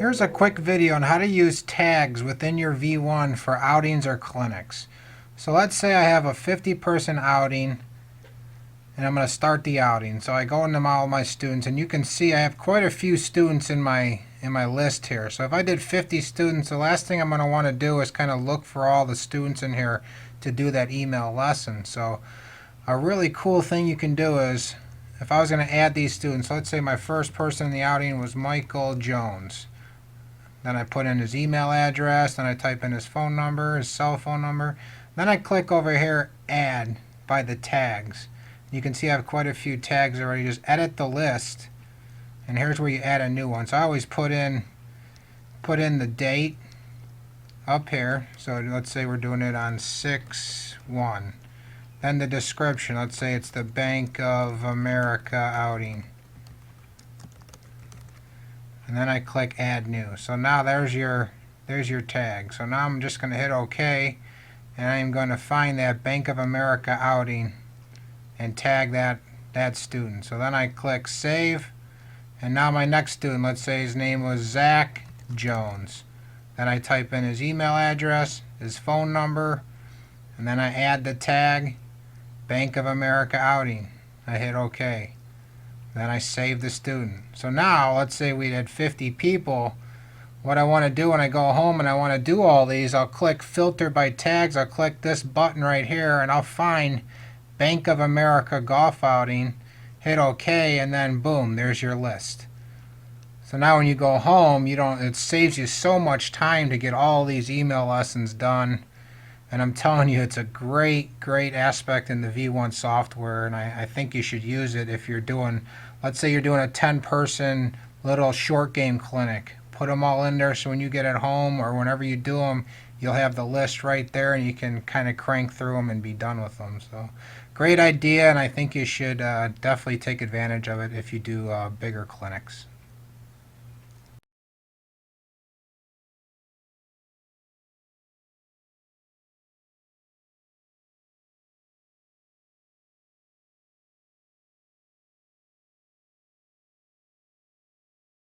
Here's a quick video on how to use tags within your V1 for outings or clinics. So let's say I have a 50-person outing and I'm going to start the outing. So I go into all my students and you can see I have quite a few students in my list here. So if I did 50 students, the last thing I'm going to want to do is kind of look for all the students in here to do that email lesson. So a really cool thing you can do is, if I was going to add these students, let's say my first person in the outing was Michael Jones. Then I put in his email address, then I type in his phone number, his cell phone number. Then I click over here, add by the tags. You can see I have quite a few tags already. Just edit the list, and here's where you add a new one. So I always put in the date up here. So let's say we're doing it on 6/1. Then the description, let's say it's the Bank of America outing. And then I click add new. So now there's your tag. So now I'm just going to hit OK, and I'm going to find that Bank of America outing and tag that student. So then I click save, and now my next student, let's say his name was Zach Jones. Then I type in his email address, his phone number, and then I add the tag Bank of America outing. I hit OK. Then I save the student. So now, let's say we had 50 people. What I want to do when I go home and I want to do all these, I'll click filter by tags. I'll click this button right here and I'll find Bank of America golf outing, hit OK, and then boom, there's your list. So now when you go home, it saves you so much time to get all these email lessons done. And I'm telling you, it's a great aspect in the V1 software, and I think you should use it if you're doing, let's say you're doing a 10-person little short game clinic. Put them all in there so when you get at home or whenever you do them, you'll have the list right there and you can kind of crank through them and be done with them. So great idea, and I think you should definitely take advantage of it if you do bigger clinics.